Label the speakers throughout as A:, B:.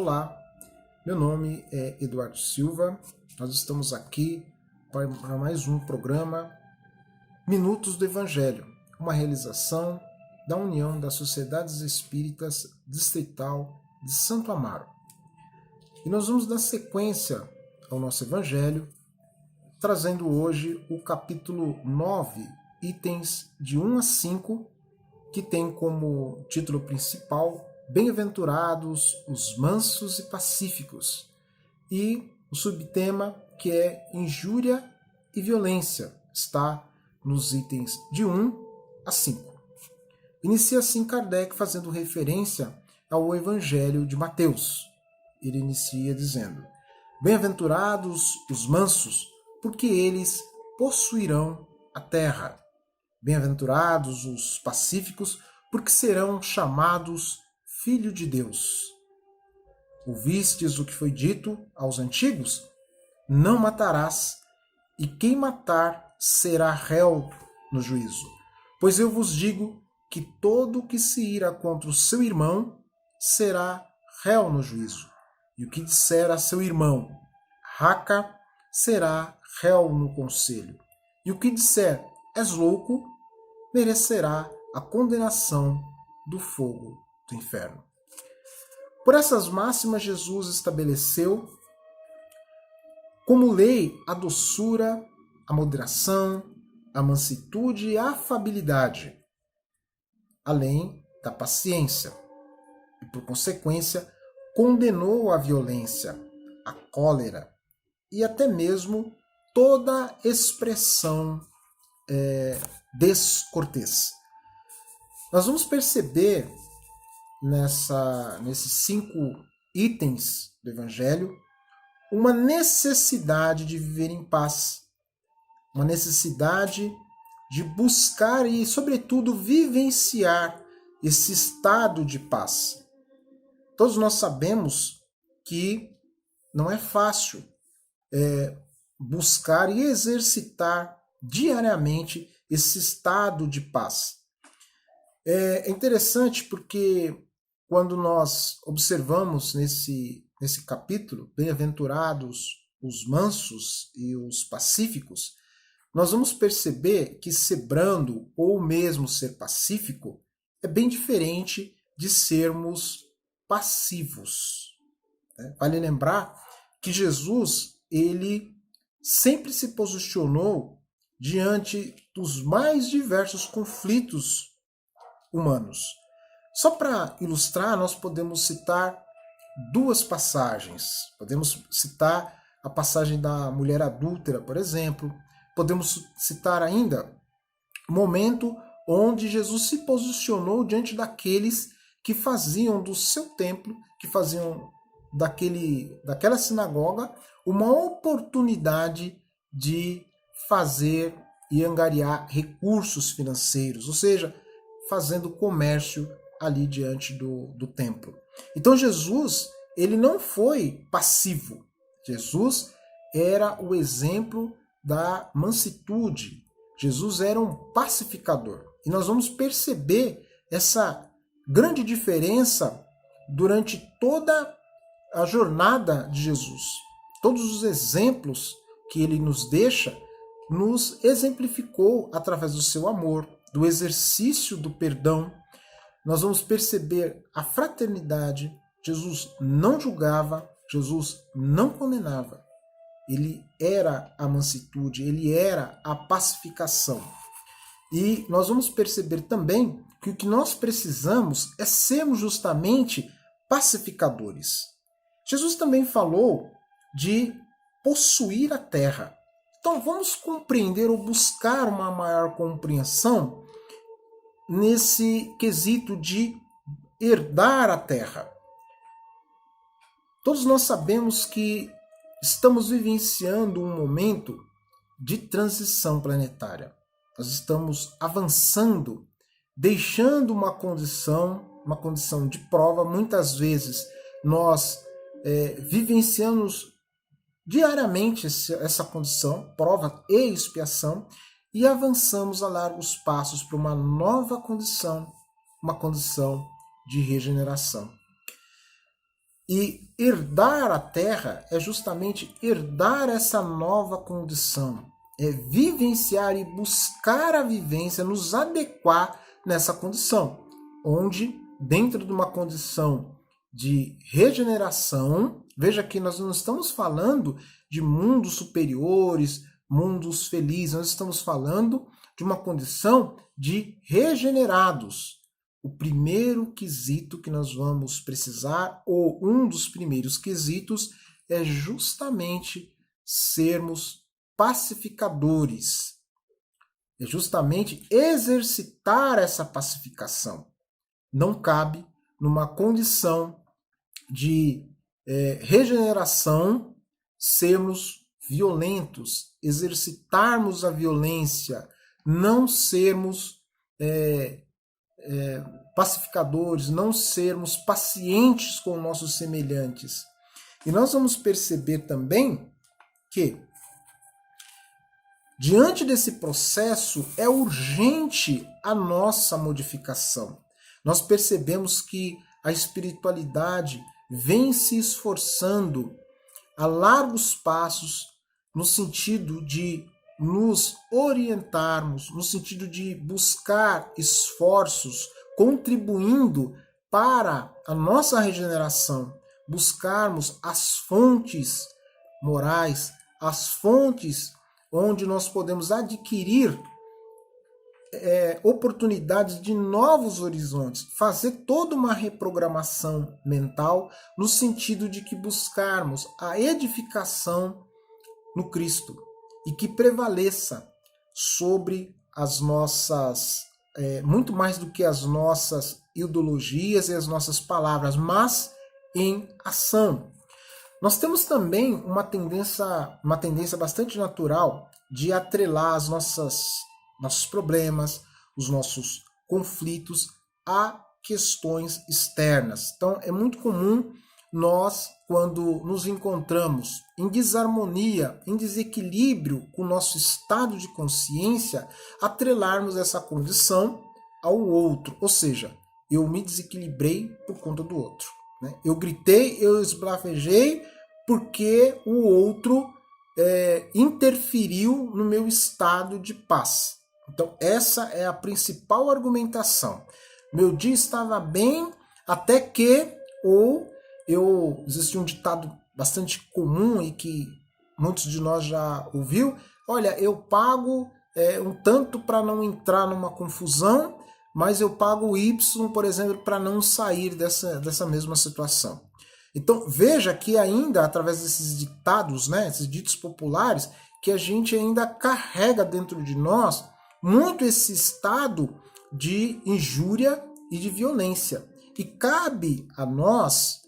A: Olá, meu nome é Eduardo Silva, nós estamos aqui para mais um programa Minutos do Evangelho, uma realização da União das Sociedades Espíritas Distrital de Santo Amaro. E nós vamos dar sequência ao nosso Evangelho, trazendo hoje o capítulo 9, itens de 1 a 5, que tem como título principal Bem-aventurados os mansos e pacíficos, e o subtema que é injúria e violência, está nos itens de 1 a 5. Inicia assim Kardec fazendo referência ao Evangelho de Mateus. Ele inicia dizendo: Bem-aventurados os mansos, porque eles possuirão a terra. Bem-aventurados os pacíficos, porque serão chamados Filho de Deus. Ouvistes o que foi dito aos antigos? Não matarás, e quem matar será réu no juízo. Pois eu vos digo que todo o que se ira contra o seu irmão será réu no juízo. E o que disser a seu irmão, raca, será réu no conselho. E o que disser, és louco, merecerá a condenação do fogo do inferno. Por essas máximas, Jesus estabeleceu como lei a doçura, a moderação, a mansitude e a afabilidade, além da paciência. E, por consequência, condenou a violência, a cólera e até mesmo toda expressão descortês. Nós vamos perceber nesses 5 itens do Evangelho uma necessidade de viver em paz, uma necessidade de buscar e, sobretudo, vivenciar esse estado de paz. Todos nós sabemos que não é fácil buscar e exercitar diariamente esse estado de paz. É interessante porque quando nós observamos nesse capítulo, bem-aventurados os mansos e os pacíficos, nós vamos perceber que ser brando ou mesmo ser pacífico é bem diferente de sermos passivos. Vale lembrar que Jesus, ele sempre se posicionou diante dos mais diversos conflitos humanos. Só para ilustrar, nós podemos citar 2 passagens. Podemos citar a passagem da mulher adúltera, por exemplo. Podemos citar ainda o momento onde Jesus se posicionou diante daqueles que faziam do seu templo, que faziam daquela sinagoga, uma oportunidade de fazer e angariar recursos financeiros, ou seja, fazendo comércio ali diante do templo. Então Jesus, ele não foi passivo. Jesus era o exemplo da mansitude. Jesus era um pacificador. E nós vamos perceber essa grande diferença durante toda a jornada de Jesus. Todos os exemplos que ele nos deixa, nos exemplificou através do seu amor, do exercício do perdão. Nós vamos perceber a fraternidade. Jesus não julgava, Jesus não condenava. Ele era a mansitude, ele era a pacificação. E nós vamos perceber também que o que nós precisamos é sermos justamente pacificadores. Jesus também falou de possuir a terra. Então vamos compreender ou buscar uma maior compreensão nesse quesito de herdar a terra. Todos nós sabemos que estamos vivenciando um momento de transição planetária. Nós estamos avançando, deixando uma condição de prova. Muitas vezes nós vivenciamos diariamente essa condição, prova e expiação, e avançamos a largos passos para uma nova condição, uma condição de regeneração. E herdar a terra é justamente herdar essa nova condição, é vivenciar e buscar a vivência, nos adequar nessa condição, onde, dentro de uma condição de regeneração, veja que nós não estamos falando de mundos superiores, mundos felizes, nós estamos falando de uma condição de regenerados. O primeiro quesito que nós vamos precisar, ou um dos primeiros quesitos, é justamente sermos pacificadores. É justamente exercitar essa pacificação. Não cabe numa condição de regeneração sermos violentos, exercitarmos a violência, não sermos pacificadores, não sermos pacientes com nossos semelhantes. E nós vamos perceber também que, diante desse processo, é urgente a nossa modificação. Nós percebemos que a espiritualidade vem se esforçando a largos passos no sentido de nos orientarmos, no sentido de buscar esforços, contribuindo para a nossa regeneração, buscarmos as fontes morais, as fontes onde nós podemos adquirir oportunidades de novos horizontes, fazer toda uma reprogramação mental no sentido de que buscarmos a edificação no Cristo e que prevaleça sobre as nossas, muito mais do que as nossas ideologias e as nossas palavras, mas em ação. Nós temos também uma tendência bastante natural de atrelar as nossos problemas, os nossos conflitos a questões externas. Então, é muito comum nós, quando nos encontramos em desarmonia, em desequilíbrio com o nosso estado de consciência, atrelarmos essa condição ao outro. Ou seja, eu me desequilibrei por conta do outro. Né? Eu gritei, eu esbravejei porque o outro interferiu no meu estado de paz. Então, essa é a principal argumentação. Meu dia estava bem até que, existe um ditado bastante comum e que muitos de nós já ouviu, olha, eu pago um tanto para não entrar numa confusão, mas eu pago Y, por exemplo, para não sair dessa mesma situação. Então, veja que ainda, através desses ditados, né, esses ditos populares, que a gente ainda carrega dentro de nós muito esse estado de injúria e de violência. E cabe a nós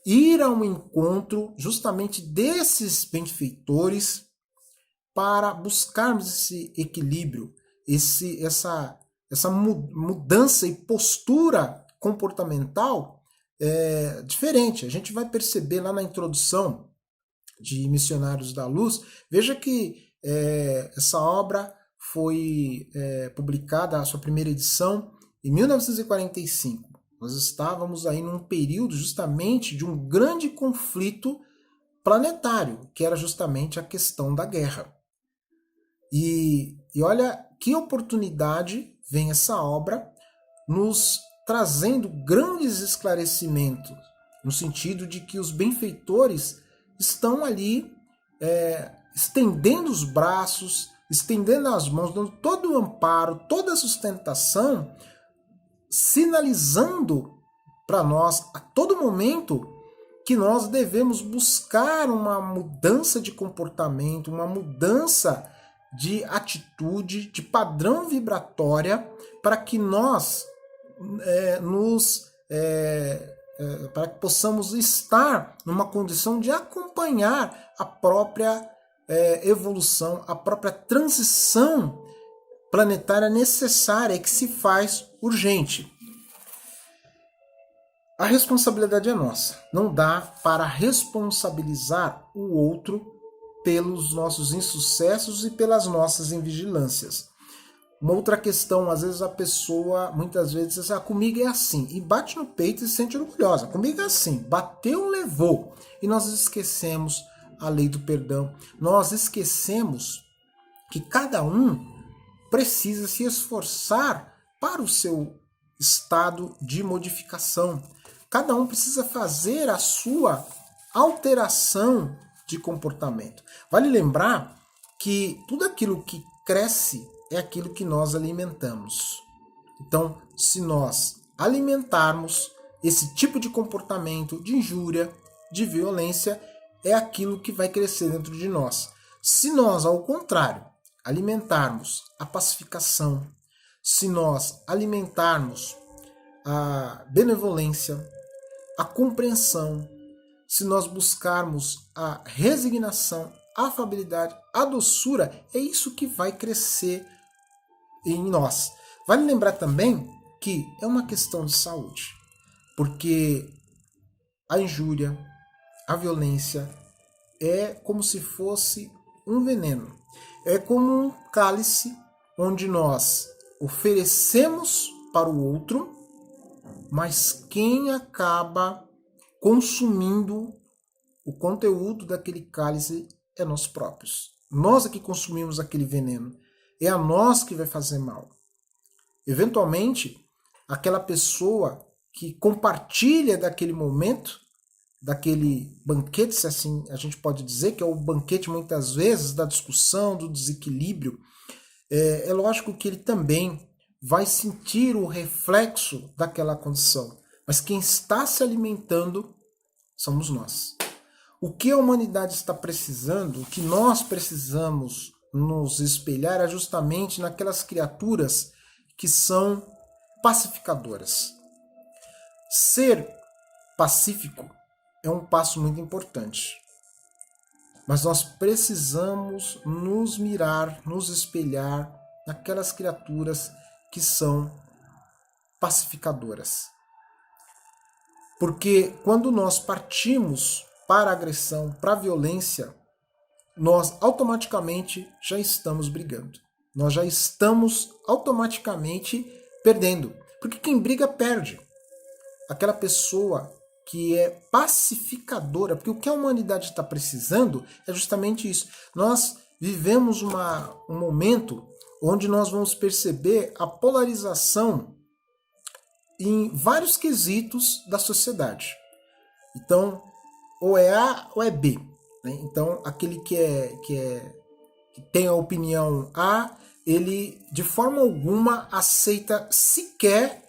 A: ir ao encontro justamente desses benfeitores para buscarmos esse equilíbrio, essa mudança e postura comportamental diferente. A gente vai perceber lá na introdução de Missionários da Luz, veja que essa obra foi publicada, a sua primeira edição, em 1945. Nós estávamos aí num período justamente de um grande conflito planetário, que era justamente a questão da guerra. E olha que oportunidade vem essa obra nos trazendo grandes esclarecimentos, no sentido de que os benfeitores estão ali estendendo os braços, estendendo as mãos, dando todo o amparo, toda a sustentação, sinalizando para nós a todo momento que nós devemos buscar uma mudança de comportamento, uma mudança de atitude, de padrão vibratória, para que nós para que possamos estar numa condição de acompanhar a própria evolução, a própria transição planetária necessária que se faz urgente. A responsabilidade é nossa. Não dá para responsabilizar o outro pelos nossos insucessos e pelas nossas invigilâncias. Uma outra questão, às vezes a pessoa, muitas vezes, diz, comigo é assim, e bate no peito e se sente orgulhosa. Comigo é assim, bateu, levou. E nós esquecemos a lei do perdão. Nós esquecemos que cada um precisa se esforçar para o seu estado de modificação. Cada um precisa fazer a sua alteração de comportamento. Vale lembrar que tudo aquilo que cresce é aquilo que nós alimentamos. Então, se nós alimentarmos esse tipo de comportamento de injúria, de violência, é aquilo que vai crescer dentro de nós. Se nós, ao contrário, alimentarmos a pacificação, se nós alimentarmos a benevolência, a compreensão, se nós buscarmos a resignação, a afabilidade, a doçura, é isso que vai crescer em nós. Vale lembrar também que é uma questão de saúde, porque a injúria, a violência é como se fosse um veneno. É como um cálice onde nós oferecemos para o outro, mas quem acaba consumindo o conteúdo daquele cálice é nós próprios. Nós é que consumimos aquele veneno. É a nós que vai fazer mal. Eventualmente, aquela pessoa que compartilha daquele momento, daquele banquete, se assim a gente pode dizer, que é o banquete muitas vezes da discussão, do desequilíbrio, é lógico que ele também vai sentir o reflexo daquela condição. Mas quem está se alimentando somos nós. O que a humanidade está precisando, o que nós precisamos nos espelhar é justamente naquelas criaturas que são pacificadoras. Ser pacífico é um passo muito importante. Mas nós precisamos nos mirar, nos espelhar naquelas criaturas que são pacificadoras. Porque quando nós partimos para a agressão, para a violência, nós automaticamente já estamos brigando. Nós já estamos automaticamente perdendo. Porque quem briga perde. Aquela pessoa que é pacificadora, porque o que a humanidade está precisando é justamente isso. Nós vivemos um momento onde nós vamos perceber a polarização em vários quesitos da sociedade. Então, ou é A ou é B. Né? Então, aquele que tem a opinião A, ele de forma alguma aceita sequer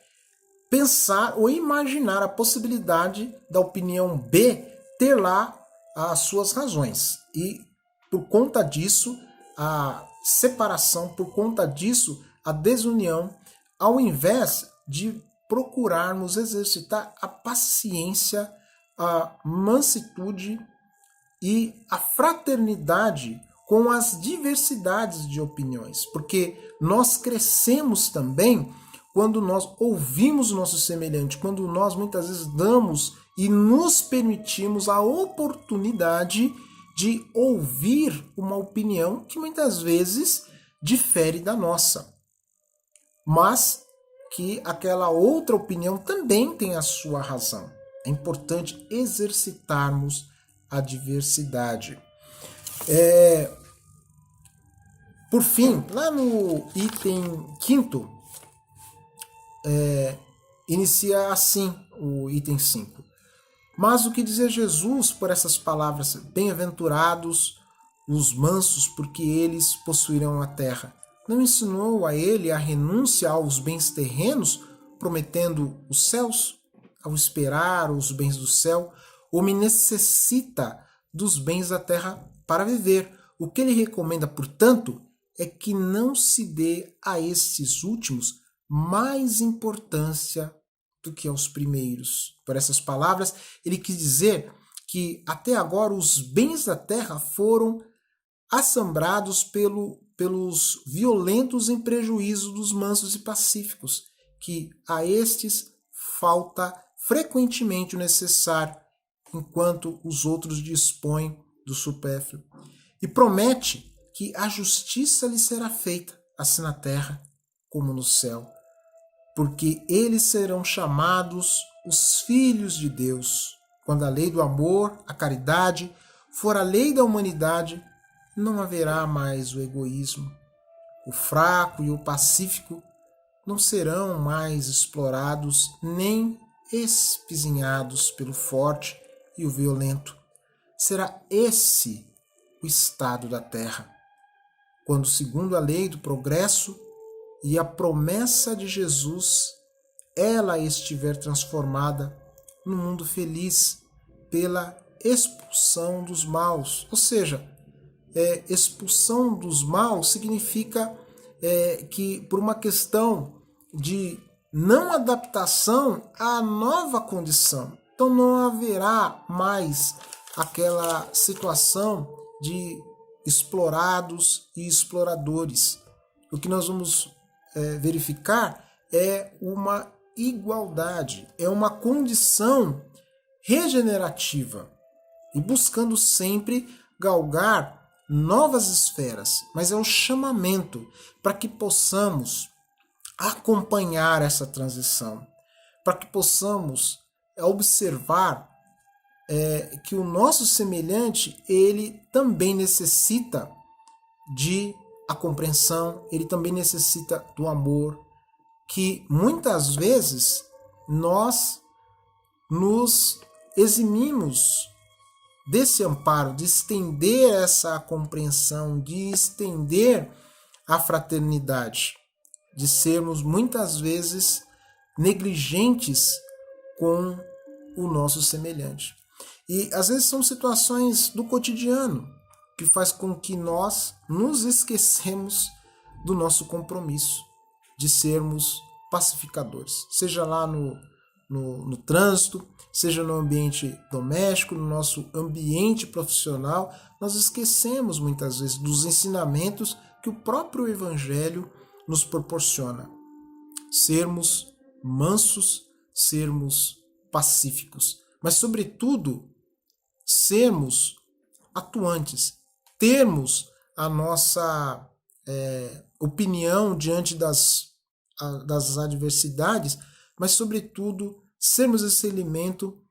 A: pensar ou imaginar a possibilidade da opinião B ter lá as suas razões. E por conta disso, a separação, por conta disso, a desunião, ao invés de procurarmos exercitar a paciência, a mansitude e a fraternidade com as diversidades de opiniões. Porque nós crescemos também quando nós ouvimos o nosso semelhante, quando nós muitas vezes damos e nos permitimos a oportunidade de ouvir uma opinião que muitas vezes difere da nossa. Mas que aquela outra opinião também tem a sua razão. É importante exercitarmos a diversidade. Por fim, lá no item 5º, inicia assim o item 5. Mas o que dizia Jesus por essas palavras? Bem-aventurados os mansos, porque eles possuirão a terra. Não ensinou a ele a renúncia aos bens terrenos, prometendo os céus? Ao esperar os bens do céu, o homem necessita dos bens da terra para viver. O que ele recomenda, portanto, é que não se dê a estes últimos mais importância do que aos primeiros. Por essas palavras, ele quis dizer que até agora os bens da terra foram assombrados pelos violentos em prejuízo dos mansos e pacíficos, que a estes falta frequentemente o necessário, enquanto os outros dispõem do supérfluo. E promete que a justiça lhe será feita, assim na terra como no céu, porque eles serão chamados os filhos de Deus. Quando a lei do amor, a caridade, for a lei da humanidade, não haverá mais o egoísmo. O fraco e o pacífico não serão mais explorados nem espizinhados pelo forte e o violento. Será esse o estado da terra, quando, segundo a lei do progresso e a promessa de Jesus, ela estiver transformada num mundo feliz pela expulsão dos maus. Ou seja, expulsão dos maus significa que, por uma questão de não adaptação à nova condição, então não haverá mais aquela situação de explorados e exploradores. O que nós vamos verificar é uma igualdade, é uma condição regenerativa e buscando sempre galgar novas esferas, mas é um chamamento para que possamos acompanhar essa transição, para que possamos observar que o nosso semelhante, ele também necessita de a compreensão, ele também necessita do amor, que muitas vezes nós nos eximimos desse amparo, de estender essa compreensão, de estender a fraternidade, de sermos muitas vezes negligentes com o nosso semelhante. E às vezes são situações do cotidiano que faz com que nós nos esquecemos do nosso compromisso de sermos pacificadores, seja lá no trânsito, seja no ambiente doméstico, no nosso ambiente profissional. Nós esquecemos muitas vezes dos ensinamentos que o próprio Evangelho nos proporciona. Sermos mansos, sermos pacíficos, mas sobretudo sermos atuantes, termos a nossa opinião diante das adversidades, mas sobretudo sermos esse elemento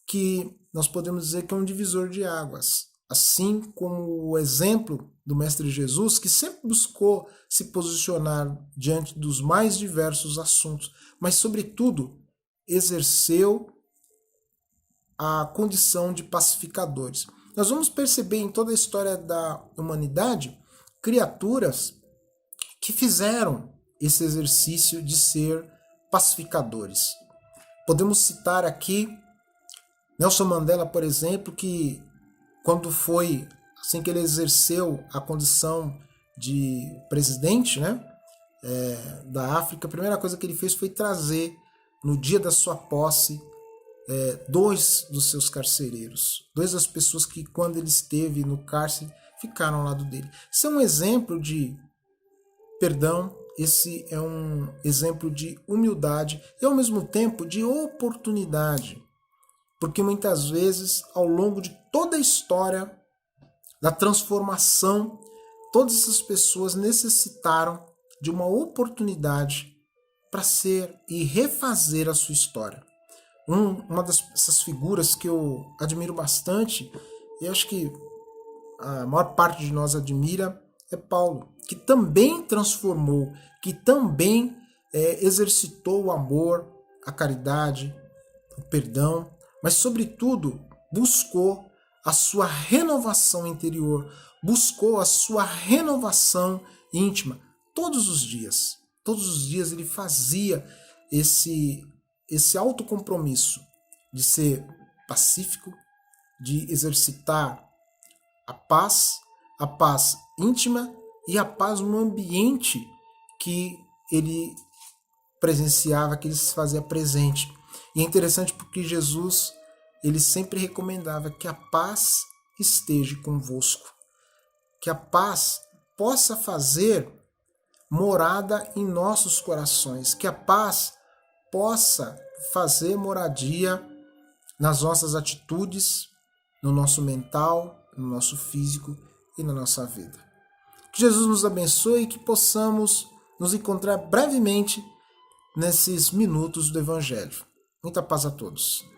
A: que nós podemos dizer que é um divisor de águas, assim como o exemplo do Mestre Jesus, que sempre buscou se posicionar diante dos mais diversos assuntos, mas sobretudo exerceu a condição de pacificadores. Nós vamos perceber em toda a história da humanidade criaturas que fizeram esse exercício de ser pacificadores. Podemos citar aqui Nelson Mandela, por exemplo, que quando foi, assim que ele exerceu a condição de presidente, da África, a primeira coisa que ele fez foi trazer, no dia da sua posse, 2 dos seus carcereiros, 2 das pessoas que, quando ele esteve no cárcere, ficaram ao lado dele. Isso é um exemplo de perdão, esse é um exemplo de humildade e, ao mesmo tempo, de oportunidade. Porque muitas vezes, ao longo de toda a história da transformação, todas essas pessoas necessitaram de uma oportunidade para ser e refazer a sua história. Uma dessas figuras que eu admiro bastante, e acho que a maior parte de nós admira, é Paulo, que também transformou, que também exercitou o amor, a caridade, o perdão, mas sobretudo buscou a sua renovação interior, buscou a sua renovação íntima todos os dias. Todos os dias ele fazia esse autocompromisso de ser pacífico, de exercitar a paz íntima e a paz no ambiente que ele presenciava, que ele se fazia presente. E é interessante porque Jesus, ele sempre recomendava que a paz esteja convosco, que a paz possa fazer morada em nossos corações, que a paz possa fazer moradia nas nossas atitudes, no nosso mental, no nosso físico e na nossa vida. Que Jesus nos abençoe e que possamos nos encontrar brevemente nesses minutos do Evangelho. Muita paz a todos.